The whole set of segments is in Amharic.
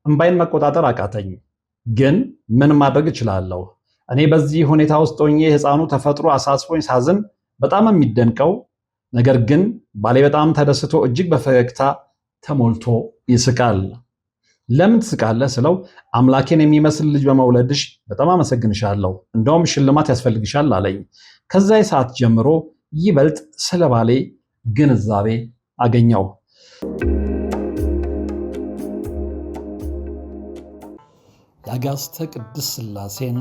እምባይን መቆጣጠር አቃተኝ። ግን ምን ማድረግ እችላለሁ? እኔ በዚህ ሁኔታ ውስጥ ሆኜ ህፃኑ ተፈጥሮ አሳስቦኝ ሳዝን በጣም የሚደንቀው ነገር ግን ባሌ በጣም ተደስቶ እጅግ በፈገግታ ተሞልቶ ይስቃል። ለምን ትስቃለህ ስለው አምላኬን የሚመስል ልጅ በመውለድሽ በጣም አመሰግንሻለሁ፣ እንደውም ሽልማት ያስፈልግሻል አለኝ። ከዛ ሰዓት ጀምሮ ይበልጥ ስለ ባሌ ግንዛቤ አገኘው። የአጋዕዝተ ቅድስት ሥላሴን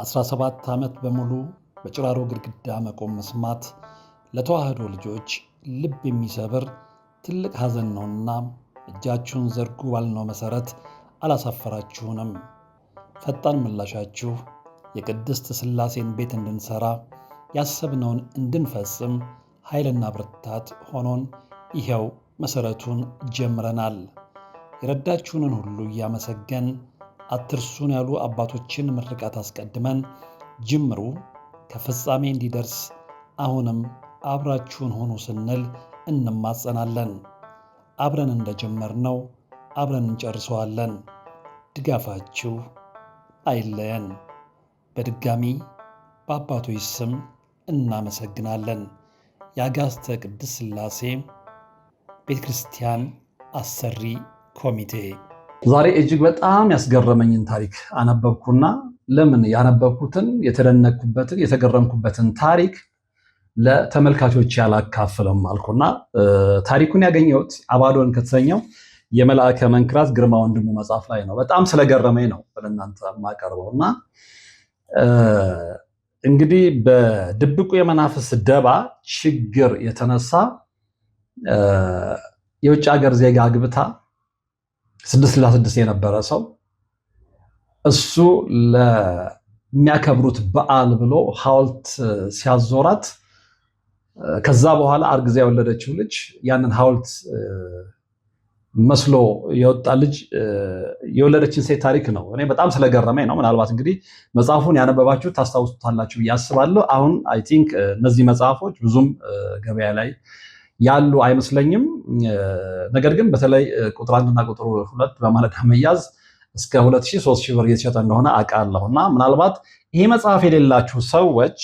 17 ዓመት በሙሉ በጭራሮ ግድግዳ መቆም መስማት ለተዋህዶ ልጆች ልብ የሚሰብር ትልቅ ሐዘን ነውና እጃችሁን ዘርጉ ባልነው መሠረት አላሳፈራችሁንም። ፈጣን ምላሻችሁ የቅድስት ሥላሴን ቤት እንድንሠራ ያሰብነውን እንድንፈጽም ኃይልና ብርታት ሆኖን ይኸው መሠረቱን ጀምረናል። የረዳችሁንን ሁሉ እያመሰገን አትርሱን ያሉ አባቶችን ምርቃት አስቀድመን ጅምሩ ከፍጻሜ እንዲደርስ አሁንም አብራችሁን ሆኑ ስንል እንማጸናለን። አብረን እንደጀመርነው አብረን እንጨርሰዋለን። ድጋፋችሁ አይለየን። በድጋሚ በአባቶች ስም እናመሰግናለን። የአጋዕዝተ ቅድስት ሥላሴ ቤተ ክርስቲያን አሰሪ ኮሚቴ። ዛሬ እጅግ በጣም ያስገረመኝን ታሪክ አነበብኩና ለምን ያነበብኩትን የተደነቅኩበትን የተገረምኩበትን ታሪክ ለተመልካቾች ያላካፍለም አልኩና ታሪኩን ያገኘሁት አባዶን ከተሰኘው የመልአከ መንክራት ግርማ ወንድሙ መጽሐፍ ላይ ነው። በጣም ስለገረመኝ ነው ለእናንተ የማቀርበው እና እንግዲህ በድብቁ የመናፍስ ደባ ችግር የተነሳ የውጭ ሀገር ዜጋ አግብታ 6 የነበረ ሰው እሱ ለሚያከብሩት በዓል ብሎ ሐውልት ሲያዞራት ከዛ በኋላ አርግዛ የወለደችው ልጅ ያንን ሐውልት መስሎ የወጣ ልጅ የወለደችን ሴት ታሪክ ነው። እኔ በጣም ስለገረመኝ ነው። ምናልባት እንግዲህ መጽሐፉን ያነበባችሁ ታስታውሱታላችሁ ብዬ አስባለሁ። አሁን አይ ቲንክ እነዚህ መጽሐፎች ብዙም ገበያ ላይ ያሉ አይመስለኝም። ነገር ግን በተለይ ቁጥር 1 እና ቁጥር 2 በማለዳ መያዝ እስከ 2000 3000 ብር እየተሸጠ እንደሆነ አውቃለሁ እና ምናልባት ይሄ መጽሐፍ የሌላችሁ ሰዎች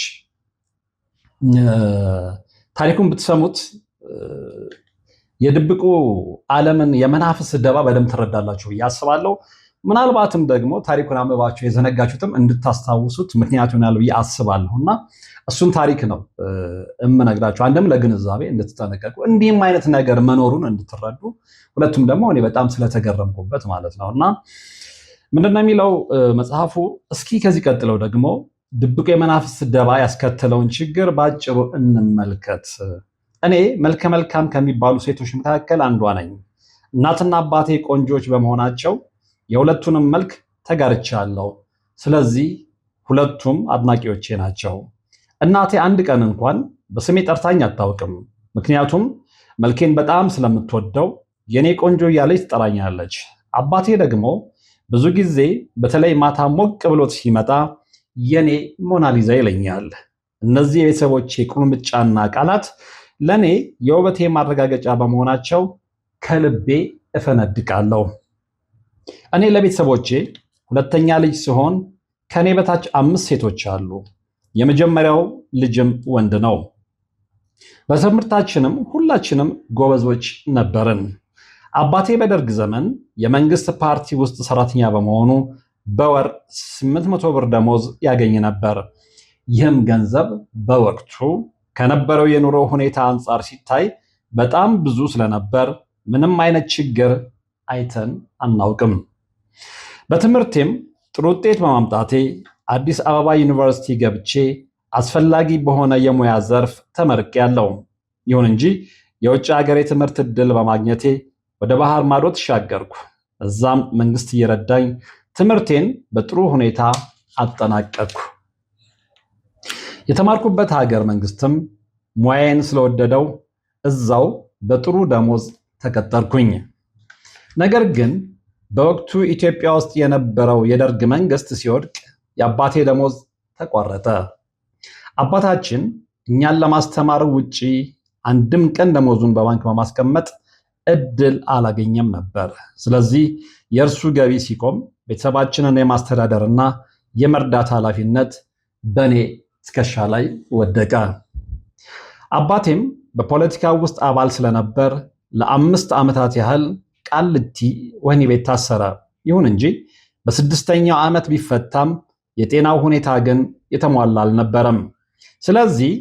ታሪኩን ብትሰሙት የድብቁ ዓለምን የመናፍስ ደባ በደንብ ትረዳላችሁ ብዬ አስባለሁ። ምናልባትም ደግሞ ታሪኩን አንብባችሁ የዘነጋችሁትም እንድታስታውሱት ምክንያት ይሆናል ብዬ አስባለሁ እና እሱን ታሪክ ነው እምነግራችሁ። አንድም ለግንዛቤ እንድትጠነቀቁ እንዲህም አይነት ነገር መኖሩን እንድትረዱ፣ ሁለቱም ደግሞ እኔ በጣም ስለተገረምኩበት ማለት ነው እና ምንድነው የሚለው መጽሐፉ? እስኪ ከዚህ ቀጥለው ደግሞ ድብቁ የመናፍስ ደባ ያስከተለውን ችግር ባጭሩ እንመልከት። እኔ መልከ መልካም ከሚባሉ ሴቶች መካከል አንዷ ነኝ። እናትና አባቴ ቆንጆች በመሆናቸው የሁለቱንም መልክ ተጋርቻለሁ። ስለዚህ ሁለቱም አድናቂዎቼ ናቸው። እናቴ አንድ ቀን እንኳን በስሜ ጠርታኝ አታውቅም። ምክንያቱም መልኬን በጣም ስለምትወደው የኔ ቆንጆ እያለች ትጠራኛለች። አባቴ ደግሞ ብዙ ጊዜ በተለይ ማታ ሞቅ ብሎት ሲመጣ የኔ ሞናሊዛ ይለኛል። እነዚህ የቤተሰቦቼ ቁልምጫና ቃላት ለኔ የውበቴ ማረጋገጫ በመሆናቸው ከልቤ እፈነድቃለሁ። እኔ ለቤተሰቦቼ ሁለተኛ ልጅ ሲሆን ከኔ በታች 5 ሴቶች አሉ። የመጀመሪያው ልጅም ወንድ ነው። በትምህርታችንም ሁላችንም ጎበዞች ነበርን። አባቴ በደርግ ዘመን የመንግስት ፓርቲ ውስጥ ሰራተኛ በመሆኑ በወር 800 ብር ደሞዝ ያገኝ ነበር። ይህም ገንዘብ በወቅቱ ከነበረው የኑሮ ሁኔታ አንጻር ሲታይ በጣም ብዙ ስለነበር ምንም አይነት ችግር አይተን አናውቅም። በትምህርቴም ጥሩ ውጤት በማምጣቴ አዲስ አበባ ዩኒቨርሲቲ ገብቼ አስፈላጊ በሆነ የሙያ ዘርፍ ተመርቄያለሁ። ይሁን እንጂ የውጭ ሀገር የትምህርት ዕድል በማግኘቴ ወደ ባህር ማዶ ተሻገርኩ። እዛም መንግስት እየረዳኝ ትምህርቴን በጥሩ ሁኔታ አጠናቀቅኩ። የተማርኩበት ሀገር መንግስትም ሙያዬን ስለወደደው እዛው በጥሩ ደሞዝ ተቀጠርኩኝ። ነገር ግን በወቅቱ ኢትዮጵያ ውስጥ የነበረው የደርግ መንግስት ሲወድቅ የአባቴ ደሞዝ ተቋረጠ። አባታችን እኛን ለማስተማር ውጪ አንድም ቀን ደሞዙን በባንክ በማስቀመጥ እድል አላገኘም ነበር። ስለዚህ የእርሱ ገቢ ሲቆም ቤተሰባችንን የማስተዳደርና የመርዳት ኃላፊነት በእኔ ትከሻ ላይ ወደቀ። አባቴም በፖለቲካ ውስጥ አባል ስለነበር ለ5 ዓመታት ያህል ቃሊቲ ወህኒ ቤት ታሰረ። ይሁን እንጂ በ6ኛው ዓመት ቢፈታም የጤናው ሁኔታ ግን የተሟላ አልነበረም። ስለዚህ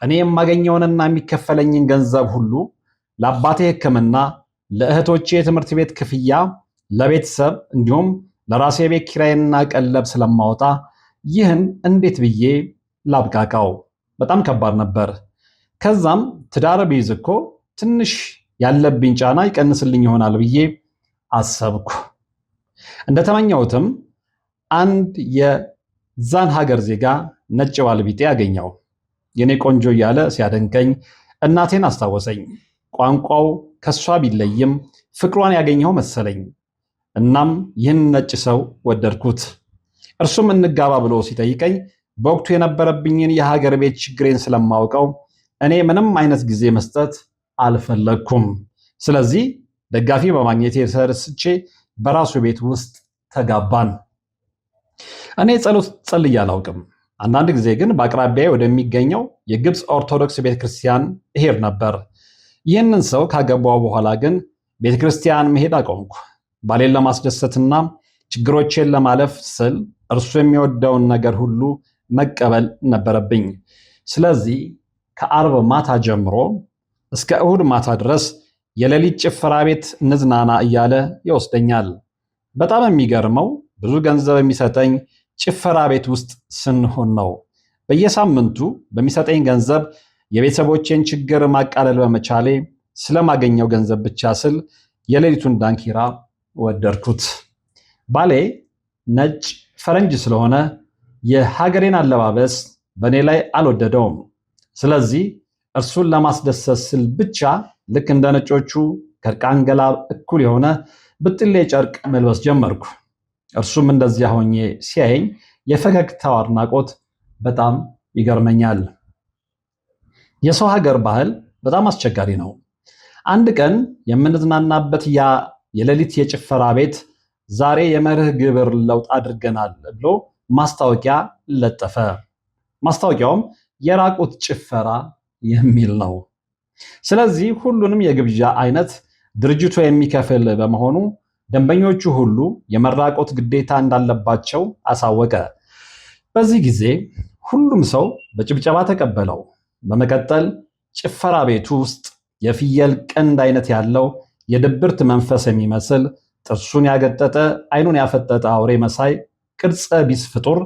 እኔ የማገኘውንና የሚከፈለኝን ገንዘብ ሁሉ ለአባቴ ሕክምና፣ ለእህቶቼ የትምህርት ቤት ክፍያ፣ ለቤተሰብ እንዲሁም ለራሴ ቤት ኪራይና ቀለብ ስለማወጣ ይህን እንዴት ብዬ ላብቃቃው? በጣም ከባድ ነበር። ከዛም ትዳር ቢይዝ እኮ ትንሽ ያለብኝ ጫና ይቀንስልኝ ይሆናል ብዬ አሰብኩ። እንደተመኘሁትም አንድ የዛን ሀገር ዜጋ ነጭ ባልቢጤ አገኘው። የኔ ቆንጆ እያለ ሲያደንቀኝ እናቴን አስታወሰኝ። ቋንቋው ከሷ ቢለይም ፍቅሯን ያገኘው መሰለኝ። እናም ይህን ነጭ ሰው ወደድኩት። እርሱም እንጋባ ብሎ ሲጠይቀኝ በወቅቱ የነበረብኝን የሀገር ቤት ችግሬን ስለማውቀው እኔ ምንም አይነት ጊዜ መስጠት አልፈለግኩም። ስለዚህ ደጋፊ በማግኘት የተደስቼ በራሱ ቤት ውስጥ ተጋባን። እኔ ጸሎት ጸልዬ አላውቅም። አንዳንድ ጊዜ ግን በአቅራቢያዬ ወደሚገኘው የግብፅ ኦርቶዶክስ ቤተክርስቲያን እሄድ ነበር። ይህንን ሰው ካገባው በኋላ ግን ቤተክርስቲያን መሄድ አቆምኩ። ባሌን ለማስደሰትና ችግሮቼን ለማለፍ ስል እርሱ የሚወደውን ነገር ሁሉ መቀበል ነበረብኝ። ስለዚህ ከአርብ ማታ ጀምሮ እስከ እሁድ ማታ ድረስ የሌሊት ጭፈራ ቤት እንዝናና እያለ ይወስደኛል። በጣም የሚገርመው ብዙ ገንዘብ የሚሰጠኝ ጭፈራ ቤት ውስጥ ስንሆን ነው። በየሳምንቱ በሚሰጠኝ ገንዘብ የቤተሰቦቼን ችግር ማቃለል በመቻሌ ስለማገኘው ገንዘብ ብቻ ስል የሌሊቱን ዳንኪራ ወደድኩት። ባሌ ነጭ ፈረንጅ ስለሆነ የሀገሬን አለባበስ በእኔ ላይ አልወደደውም። ስለዚህ እርሱን ለማስደሰት ስል ብቻ ልክ እንደ ነጮቹ ከእርቃን ገላ እኩል የሆነ ብጥሌ ጨርቅ መልበስ ጀመርኩ። እርሱም እንደዚያ ሆኜ ሲያየኝ የፈገግታው አድናቆት በጣም ይገርመኛል። የሰው ሀገር ባህል በጣም አስቸጋሪ ነው። አንድ ቀን የምንዝናናበት ያ የሌሊት የጭፈራ ቤት ዛሬ የመርህ ግብር ለውጥ አድርገናል ብሎ ማስታወቂያ ለጠፈ። ማስታወቂያውም የራቁት ጭፈራ የሚል ነው። ስለዚህ ሁሉንም የግብዣ አይነት ድርጅቱ የሚከፍል በመሆኑ ደንበኞቹ ሁሉ የመራቆት ግዴታ እንዳለባቸው አሳወቀ። በዚህ ጊዜ ሁሉም ሰው በጭብጨባ ተቀበለው። በመቀጠል ጭፈራ ቤቱ ውስጥ የፍየል ቀንድ አይነት ያለው የድብርት መንፈስ የሚመስል ጥርሱን ያገጠጠ አይኑን ያፈጠጠ አውሬ መሳይ ቅርጸ ቢስ ፍጡር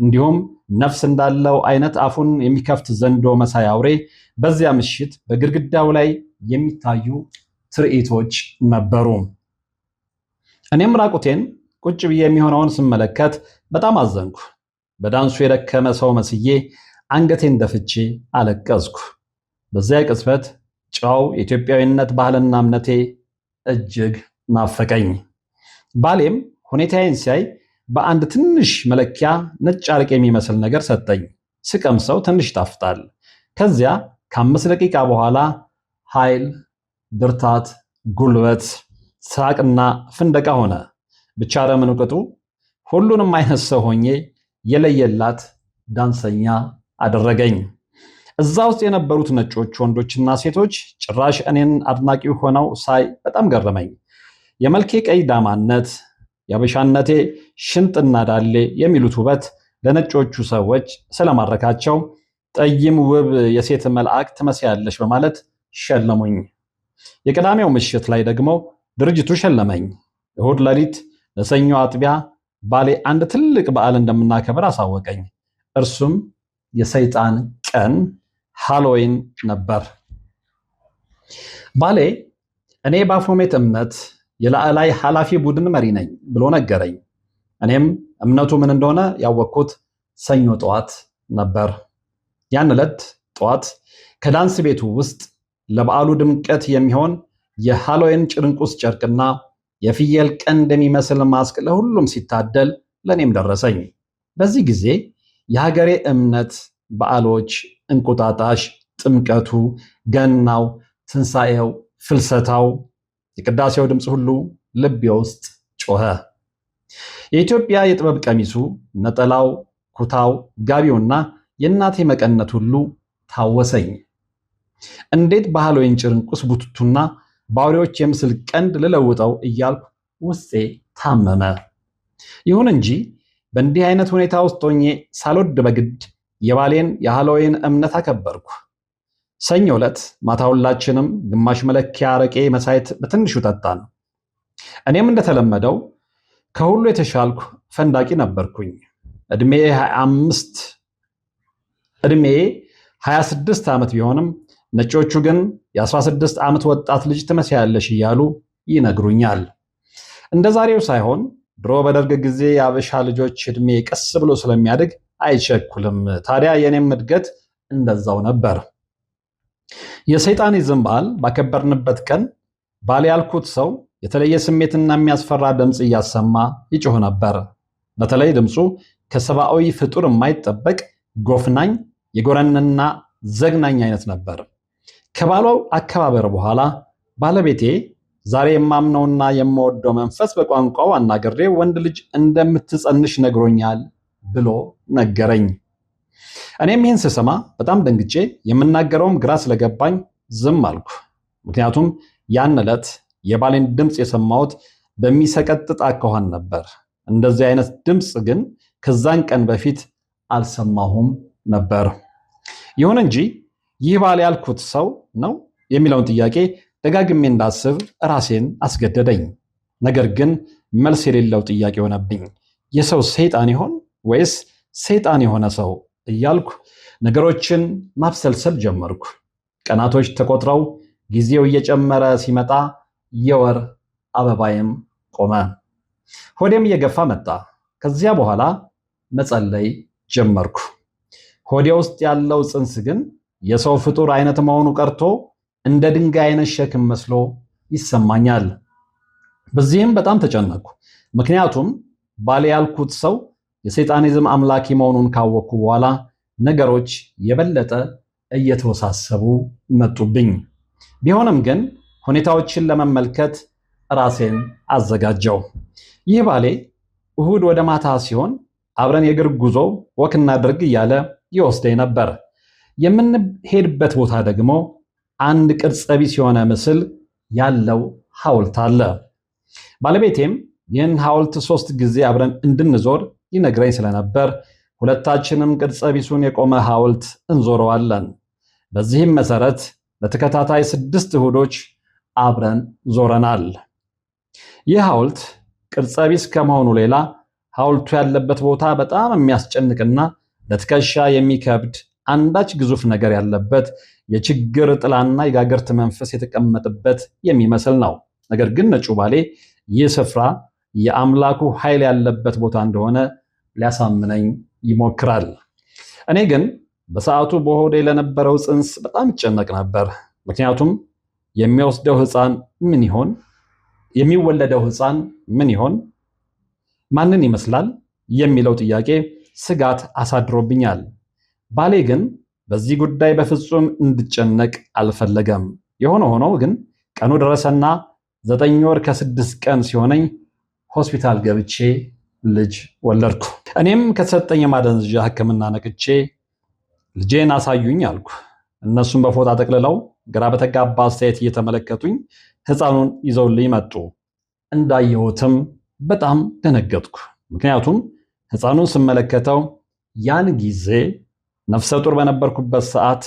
እንዲሁም ነፍስ እንዳለው አይነት አፉን የሚከፍት ዘንዶ መሳይ አውሬ በዚያ ምሽት በግድግዳው ላይ የሚታዩ ትርኢቶች ነበሩ። እኔም ራቁቴን ቁጭ ብዬ የሚሆነውን ስመለከት በጣም አዘንኩ። በዳንሱ የደከመ ሰው መስዬ አንገቴን ደፍቼ አለቀስኩ። በዚያ ቅጽበት ጨዋው የኢትዮጵያዊነት ባህልና እምነቴ እጅግ ናፈቀኝ። ባሌም ሁኔታዬን ሲያይ በአንድ ትንሽ መለኪያ ነጭ አረቄ የሚመስል ነገር ሰጠኝ። ስቀምሰው ትንሽ ይጣፍጣል። ከዚያ ከ5 ደቂቃ በኋላ ኃይል፣ ብርታት፣ ጉልበት፣ ሳቅና ፍንደቃ ሆነ። ብቻ ረምን ቅጡ ሁሉንም አይነት ሰው ሆኜ የለየላት ዳንሰኛ አደረገኝ። እዛ ውስጥ የነበሩት ነጮች ወንዶችና ሴቶች ጭራሽ እኔን አድናቂ ሆነው ሳይ በጣም ገረመኝ። የመልኬ ቀይ ዳማነት፣ የአበሻነቴ ሽንጥና ዳሌ የሚሉት ውበት ለነጮቹ ሰዎች ስለማረካቸው ጠይም ውብ የሴት መልአክ ትመስያለሽ በማለት ሸለሙኝ። የቅዳሜው ምሽት ላይ ደግሞ ድርጅቱ ሸለመኝ። እሁድ ሌሊት ለሰኞ አጥቢያ ባሌ አንድ ትልቅ በዓል እንደምናከብር አሳወቀኝ። እርሱም የሰይጣን ቀን ሃሎዊን ነበር። ባሌ እኔ ባፎሜት እምነት የላዕላይ ኃላፊ ቡድን መሪ ነኝ ብሎ ነገረኝ። እኔም እምነቱ ምን እንደሆነ ያወቅኩት ሰኞ ጠዋት ነበር። ያን ዕለት ጠዋት ከዳንስ ቤቱ ውስጥ ለበዓሉ ድምቀት የሚሆን የሃሎዊን ጭርንቁስ ጨርቅና የፍየል ቀንድ የሚመስል ማስክ ለሁሉም ሲታደል ለእኔም ደረሰኝ። በዚህ ጊዜ የሀገሬ እምነት በዓሎች እንቁጣጣሽ፣ ጥምቀቱ፣ ገናው፣ ትንሣኤው፣ ፍልሰታው የቅዳሴው ድምፅ ሁሉ ልቤ ውስጥ ጮኸ። የኢትዮጵያ የጥበብ ቀሚሱ፣ ነጠላው፣ ኩታው፣ ጋቢውና የእናቴ መቀነት ሁሉ ታወሰኝ። እንዴት ባህላዊን ጭርንቁስ ቡትቱና በአውሬዎች የምስል ቀንድ ልለውጠው እያልኩ ውስጤ ታመመ። ይሁን እንጂ በእንዲህ አይነት ሁኔታ ውስጥ ሆኜ ሳልወድ በግድ የባሌን የሃሎዊን እምነት አከበርኩ። ሰኞ ዕለት ማታ ሁላችንም ግማሽ መለኪያ አረቄ መሳይት በትንሹ ጠጣን። እኔም እንደተለመደው ከሁሉ የተሻልኩ ፈንዳቂ ነበርኩኝ። ዕድሜ 26 ዓመት ቢሆንም ነጮቹ ግን የ16 ዓመት ወጣት ልጅ ትመስያለሽ እያሉ ይነግሩኛል። እንደ ዛሬው ሳይሆን ድሮ በደርግ ጊዜ የአበሻ ልጆች ዕድሜ ቀስ ብሎ ስለሚያድግ አይቸኩልም። ታዲያ የኔም እድገት እንደዛው ነበር። የሰይጣኒዝም በዓል ባከበርንበት ቀን ባል ያልኩት ሰው የተለየ ስሜትና የሚያስፈራ ድምፅ እያሰማ ይጮህ ነበር። በተለይ ድምፁ ከሰብአዊ ፍጡር የማይጠበቅ ጎፍናኝ፣ የጎረንና ዘግናኝ አይነት ነበር። ከባሏው አከባበር በኋላ ባለቤቴ ዛሬ የማምነውና የምወደው መንፈስ በቋንቋው አናግሬ ወንድ ልጅ እንደምትጸንሽ ነግሮኛል ብሎ ነገረኝ። እኔም ይህን ስሰማ በጣም ደንግጬ የምናገረውም ግራ ስለገባኝ ዝም አልኩ። ምክንያቱም ያን ዕለት የባሌን ድምፅ የሰማሁት በሚሰቀጥጥ አኳኋን ነበር። እንደዚህ አይነት ድምፅ ግን ከዛን ቀን በፊት አልሰማሁም ነበር። ይሁን እንጂ ይህ ባል ያልኩት ሰው ነው የሚለውን ጥያቄ ደጋግሜ እንዳስብ ራሴን አስገደደኝ። ነገር ግን መልስ የሌለው ጥያቄ ሆነብኝ። የሰው ሰይጣን ይሆን ወይስ ሰይጣን የሆነ ሰው እያልኩ ነገሮችን ማብሰልሰል ጀመርኩ። ቀናቶች ተቆጥረው ጊዜው እየጨመረ ሲመጣ የወር አበባይም ቆመ። ሆዴም እየገፋ መጣ። ከዚያ በኋላ መጸለይ ጀመርኩ። ሆዴ ውስጥ ያለው ጽንስ ግን የሰው ፍጡር አይነት መሆኑ ቀርቶ እንደ ድንጋይ አይነት ሸክም መስሎ ይሰማኛል። በዚህም በጣም ተጨነቅኩ። ምክንያቱም ባሌ ያልኩት ሰው የሰይጣኒዝም አምላኪ መሆኑን ካወቅኩ በኋላ ነገሮች የበለጠ እየተወሳሰቡ መጡብኝ። ቢሆንም ግን ሁኔታዎችን ለመመልከት ራሴን አዘጋጀው። ይህ ባሌ እሁድ ወደ ማታ ሲሆን አብረን የእግር ጉዞ ወክ እናድርግ እያለ ይወስደኝ ነበር። የምንሄድበት ቦታ ደግሞ አንድ ቅርጸ ቢስ የሆነ ምስል ያለው ሐውልት አለ። ባለቤቴም ይህን ሐውልት 3 ጊዜ አብረን እንድንዞር ይነግረኝ ስለነበር ሁለታችንም ቅርጸ ቢሱን የቆመ ሐውልት እንዞረዋለን። በዚህም መሰረት ለተከታታይ 6 እሁዶች አብረን ዞረናል። ይህ ሐውልት ቅርጸ ቢስ ከመሆኑ ሌላ ሐውልቱ ያለበት ቦታ በጣም የሚያስጨንቅና ለትከሻ የሚከብድ አንዳች ግዙፍ ነገር ያለበት የችግር ጥላና የጋገርት መንፈስ የተቀመጠበት የሚመስል ነው። ነገር ግን ነጩ ባሌ ይህ ስፍራ የአምላኩ ኃይል ያለበት ቦታ እንደሆነ ሊያሳምነኝ ይሞክራል። እኔ ግን በሰዓቱ በሆዴ ለነበረው ጽንስ በጣም ይጨነቅ ነበር። ምክንያቱም የሚወስደው ሕፃን ምን ይሆን? የሚወለደው ሕፃን ምን ይሆን? ማንን ይመስላል? የሚለው ጥያቄ ስጋት አሳድሮብኛል። ባሌ ግን በዚህ ጉዳይ በፍጹም እንድጨነቅ አልፈለገም። የሆነ ሆኖ ግን ቀኑ ደረሰና 9 ወር ከ6 ቀን ሲሆነኝ ሆስፒታል ገብቼ ልጅ ወለድኩ። እኔም ከተሰጠኝ የማደንዘዣ ሕክምና ነቅቼ ልጄን አሳዩኝ አልኩ። እነሱም በፎጣ ጠቅልለው ግራ በተጋባ አስተያየት እየተመለከቱኝ ሕፃኑን ይዘውልኝ መጡ። እንዳየሁትም በጣም ደነገጥኩ። ምክንያቱም ሕፃኑን ስመለከተው ያን ጊዜ ነፍሰ ጡር በነበርኩበት ሰዓት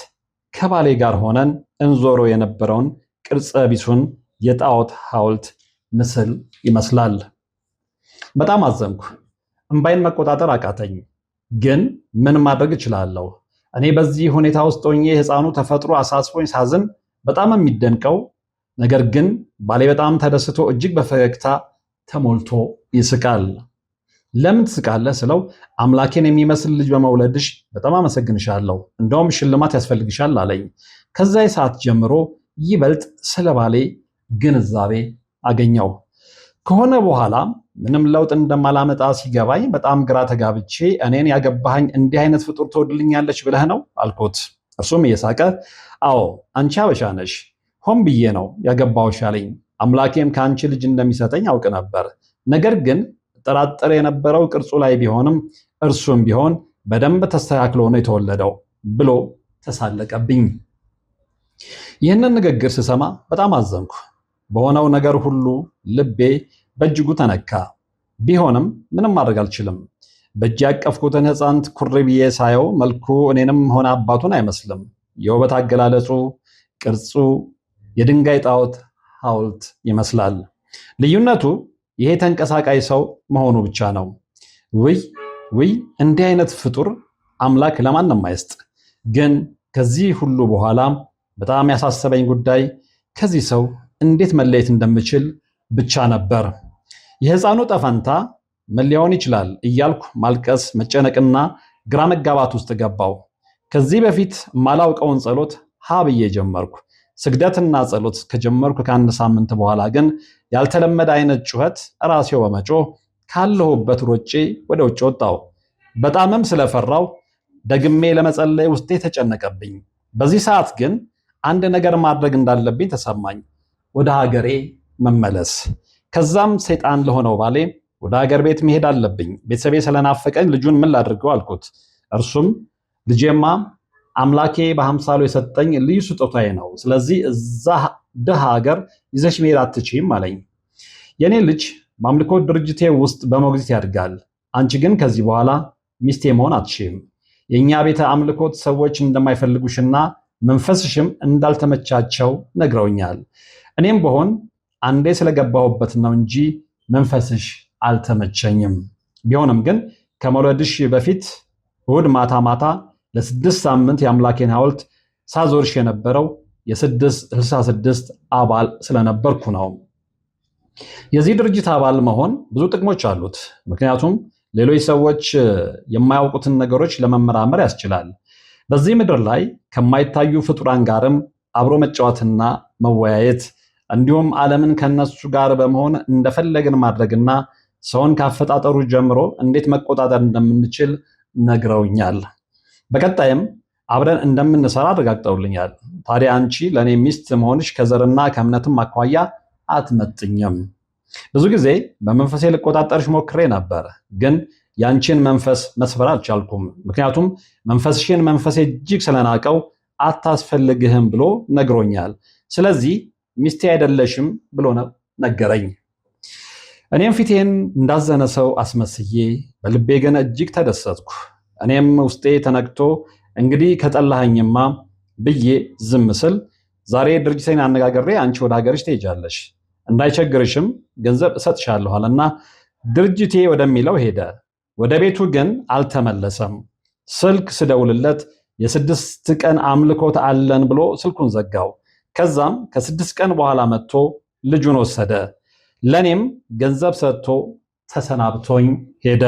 ከባሌ ጋር ሆነን እንዞሮ የነበረውን ቅርጸ ቢሱን የጣዖት ሐውልት ምስል ይመስላል። በጣም አዘንኩ። እምባይን መቆጣጠር አቃተኝ። ግን ምን ማድረግ እችላለሁ? እኔ በዚህ ሁኔታ ውስጥ ሆኜ ሕፃኑ ተፈጥሮ አሳስቦኝ ሳዝን በጣም የሚደንቀው ነገር ግን ባሌ በጣም ተደስቶ እጅግ በፈገግታ ተሞልቶ ይስቃል። ለምን ትስቃለህ ስለው አምላኬን የሚመስል ልጅ በመውለድሽ በጣም አመሰግንሻለሁ፣ እንደውም ሽልማት ያስፈልግሻል አለኝ። ከዛ ሰዓት ጀምሮ ይበልጥ ስለ ባሌ ግንዛቤ አገኘው። ከሆነ በኋላ ምንም ለውጥ እንደማላመጣ ሲገባኝ በጣም ግራ ተጋብቼ እኔን ያገባኸኝ እንዲህ አይነት ፍጡር ትወድልኛለች ብለህ ነው አልኩት። እርሱም እየሳቀ አዎ አንቺ አበሻ ነሽ፣ ሆን ብዬ ነው ያገባሁሽ አለኝ። አምላኬም ከአንቺ ልጅ እንደሚሰጠኝ አውቅ ነበር። ነገር ግን ጠራጠር የነበረው ቅርጹ ላይ ቢሆንም እርሱም ቢሆን በደንብ ተስተካክሎ ነው የተወለደው ብሎ ተሳለቀብኝ። ይህንን ንግግር ስሰማ በጣም አዘንኩ። በሆነው ነገር ሁሉ ልቤ በእጅጉ ተነካ። ቢሆንም ምንም ማድረግ አልችልም። በእጅ ያቀፍኩትን ሕፃን ትኩር ብዬ ሳየው መልኩ እኔንም ሆነ አባቱን አይመስልም። የውበት አገላለጹ፣ ቅርጹ የድንጋይ ጣዖት ሐውልት ይመስላል። ልዩነቱ ይሄ ተንቀሳቃሽ ሰው መሆኑ ብቻ ነው። ውይ እንዲህ አይነት ፍጡር አምላክ ለማንም አይስጥ። ግን ከዚህ ሁሉ በኋላ በጣም ያሳሰበኝ ጉዳይ ከዚህ ሰው እንዴት መለየት እንደምችል ብቻ ነበር። የሕፃኑ ጠፈንታ ምን ሊሆን ይችላል እያልኩ ማልቀስ፣ መጨነቅና ግራ መጋባት ውስጥ ገባው። ከዚህ በፊት ማላውቀውን ጸሎት ሀ ብዬ ጀመርኩ። ስግደትና ጸሎት ከጀመርኩ ከአንድ ሳምንት በኋላ ግን ያልተለመደ አይነት ጩኸት ራሴው በመጮህ ካለሁበት ሮጬ ወደ ውጭ ወጣው። በጣምም ስለፈራው ደግሜ ለመጸለይ ውስጤ ተጨነቀብኝ። በዚህ ሰዓት ግን አንድ ነገር ማድረግ እንዳለብኝ ተሰማኝ። ወደ ሀገሬ መመለስ። ከዛም ሰይጣን ለሆነው ባሌ ወደ ሀገር ቤት መሄድ አለብኝ፣ ቤተሰቤ ስለናፈቀኝ ልጁን ምን ላድርገው አልኩት። እርሱም ልጄማ አምላኬ በአምሳሉ የሰጠኝ ልዩ ስጦታዬ ነው፣ ስለዚህ እዛ ድሃ ሀገር ይዘሽ መሄድ አትችይም አለኝ። የኔ ልጅ በአምልኮ ድርጅቴ ውስጥ በሞግዚት ያድጋል። አንቺ ግን ከዚህ በኋላ ሚስቴ መሆን አትችይም። የእኛ ቤተ አምልኮት ሰዎች እንደማይፈልጉሽና መንፈስሽም እንዳልተመቻቸው ነግረውኛል። እኔም በሆን አንዴ ስለገባሁበት ነው እንጂ መንፈስሽ አልተመቸኝም። ቢሆንም ግን ከመውለድሽ በፊት እሑድ ማታ ማታ ለ6 ሳምንት የአምላኬን ሐውልት ሳዞርሽ የነበረው የ666 አባል ስለነበርኩ ነው። የዚህ ድርጅት አባል መሆን ብዙ ጥቅሞች አሉት። ምክንያቱም ሌሎች ሰዎች የማያውቁትን ነገሮች ለመመራመር ያስችላል። በዚህ ምድር ላይ ከማይታዩ ፍጡራን ጋርም አብሮ መጫወትና መወያየት እንዲሁም ዓለምን ከነሱ ጋር በመሆን እንደፈለግን ማድረግና ሰውን ካፈጣጠሩ ጀምሮ እንዴት መቆጣጠር እንደምንችል ነግረውኛል። በቀጣይም አብረን እንደምንሰራ አረጋግጠውልኛል። ታዲያ አንቺ ለእኔ ሚስት መሆንሽ ከዘርና ከእምነትም አኳያ አትመጥኝም። ብዙ ጊዜ በመንፈሴ ልቆጣጠርሽ ሞክሬ ነበር፣ ግን ያንቺን መንፈስ መስፈር አልቻልኩም። ምክንያቱም መንፈስሽን መንፈሴ እጅግ ስለናቀው አታስፈልግህም ብሎ ነግሮኛል። ስለዚህ ሚስቴ አይደለሽም ብሎ ነገረኝ። እኔም ፊቴን እንዳዘነ ሰው አስመስዬ በልቤ ግን እጅግ ተደሰትኩ። እኔም ውስጤ ተነክቶ እንግዲህ ከጠላኸኝማ ብዬ ዝም ስል ዛሬ ድርጅቴን አነጋግሬ አንቺ ወደ ሀገርሽ ትሄጃለሽ፣ እንዳይቸግርሽም ገንዘብ እሰጥሻለሁ አለና ድርጅቴ ወደሚለው ሄደ። ወደ ቤቱ ግን አልተመለሰም። ስልክ ስደውልለት የ6 ቀን አምልኮት አለን ብሎ ስልኩን ዘጋው። ከዛም ከ6 ቀን በኋላ መጥቶ ልጁን ወሰደ። ለኔም ገንዘብ ሰጥቶ ተሰናብቶኝ ሄደ።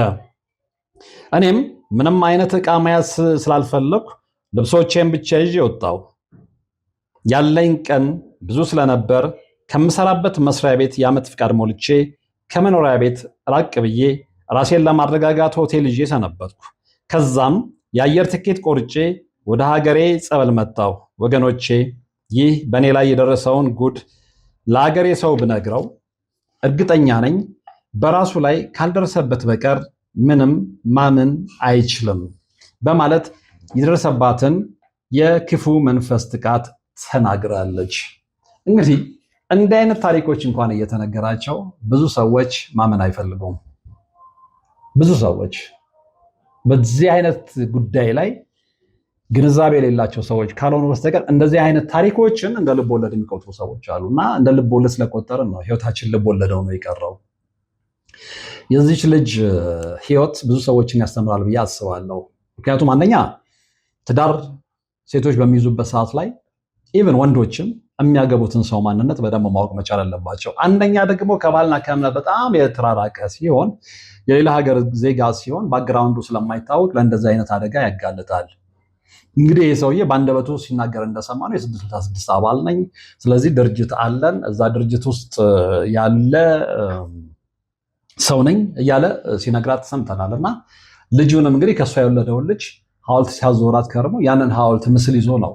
እኔም ምንም አይነት ዕቃ መያዝ ስላልፈለኩ ልብሶቼን ብቻ ይዤ ወጣሁ። ያለኝ ቀን ብዙ ስለነበር ከምሰራበት መስሪያ ቤት የዓመት ፍቃድ ሞልቼ ከመኖሪያ ቤት ራቅ ብዬ ራሴን ለማረጋጋት ሆቴል ይዤ ሰነበትኩ። ከዛም የአየር ትኬት ቆርጬ ወደ ሀገሬ ጸበል መጣሁ። ወገኖቼ ይህ በእኔ ላይ የደረሰውን ጉድ ለሀገሬ ሰው ብነግረው እርግጠኛ ነኝ በራሱ ላይ ካልደረሰበት በቀር ምንም ማመን አይችልም በማለት የደረሰባትን የክፉ መንፈስ ጥቃት ተናግራለች። እንግዲህ እንዲህ አይነት ታሪኮች እንኳን እየተነገራቸው ብዙ ሰዎች ማመን አይፈልጉም። ብዙ ሰዎች በዚህ አይነት ጉዳይ ላይ ግንዛቤ የሌላቸው ሰዎች ካልሆኑ በስተቀር እንደዚህ አይነት ታሪኮችን እንደ ልብ ወለድ የሚቆጥሩ ሰዎች አሉ እና እንደ ልብ ወለድ ስለቆጠርን ነው ህይወታችን ልብ ወለደው ነው የቀረው። የዚች ልጅ ህይወት ብዙ ሰዎችን ያስተምራል ብዬ አስባለሁ። ምክንያቱም አንደኛ ትዳር ሴቶች በሚይዙበት ሰዓት ላይ ኢቭን ወንዶችም የሚያገቡትን ሰው ማንነት በደንብ ማወቅ መቻል አለባቸው። አንደኛ ደግሞ ከባልና ከእምነት በጣም የተራራቀ ሲሆን የሌላ ሀገር ዜጋ ሲሆን ባክግራውንዱ ስለማይታወቅ ለእንደዚህ አይነት አደጋ ያጋልጣል። እንግዲህ ይህ ሰውዬ በአንደበቱ ሲናገር እንደሰማ ነው የ666 አባል ነኝ፣ ስለዚህ ድርጅት አለን፣ እዛ ድርጅት ውስጥ ያለ ሰው ነኝ እያለ ሲነግራት ሰምተናል። እና ልጁንም እንግዲህ ከእሷ የወለደውን ልጅ ሐውልት ሲያዞራት ከርሞ ያንን ሐውልት ምስል ይዞ ነው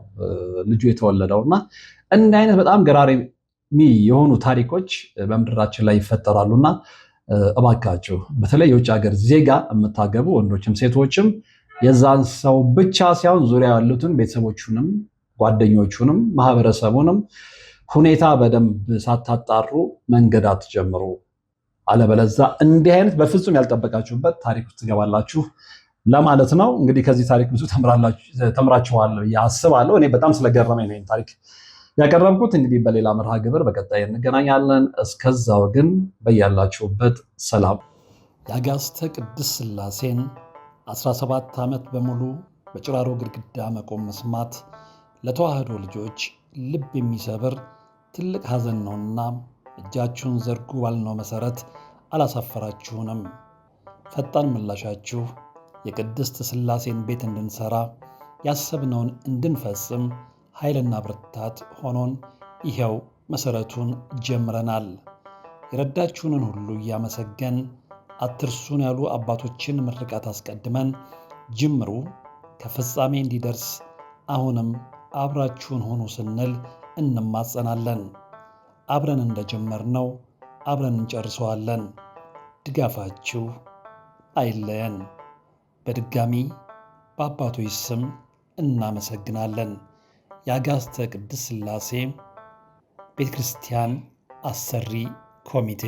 ልጁ የተወለደው። እና እንዲህ አይነት በጣም ገራሪ የሆኑ ታሪኮች በምድራችን ላይ ይፈጠራሉና እባካችሁ በተለይ የውጭ ሀገር ዜጋ የምታገቡ ወንዶችም ሴቶችም የዛን ሰው ብቻ ሳይሆን ዙሪያ ያሉትን ቤተሰቦቹንም ጓደኞቹንም ማህበረሰቡንም ሁኔታ በደንብ ሳታጣሩ መንገድ አትጀምሩ። አለበለዛ እንዲህ አይነት በፍጹም ያልጠበቃችሁበት ታሪክ ውስጥ ትገባላችሁ ለማለት ነው። እንግዲህ ከዚህ ታሪክ ብዙ ተምራችኋል አስባለሁ። እኔ በጣም ስለገረመኝ ነው ታሪክ ያቀረብኩት። እንግዲህ በሌላ መርሃ ግብር በቀጣይ እንገናኛለን። እስከዛው ግን በያላችሁበት ሰላም። የአጋዕዝተ ቅድስት ሥላሴን 17 ዓመት በሙሉ በጭራሮ ግድግዳ መቆም መስማት ለተዋህዶ ልጆች ልብ የሚሰብር ትልቅ ሐዘን ነውና እጃችሁን ዘርጉ ባልነው መሠረት አላሳፈራችሁንም። ፈጣን ምላሻችሁ የቅድስት ሥላሴን ቤት እንድንሠራ ያሰብነውን እንድንፈጽም ኃይልና ብርታት ሆኖን ይኸው መሠረቱን ጀምረናል። የረዳችሁንን ሁሉ እያመሰገን አትርሱን ያሉ አባቶችን ምርቃት አስቀድመን ጅምሩ ከፍጻሜ እንዲደርስ አሁንም አብራችሁን ሆኑ ስንል እንማጸናለን። አብረን እንደጀመርነው አብረን እንጨርሰዋለን። ድጋፋችሁ አይለየን። በድጋሚ በአባቶች ስም እናመሰግናለን። የአጋዕዝተ ቅድስት ሥላሴ ቤተ ክርስቲያን አሰሪ ኮሚቴ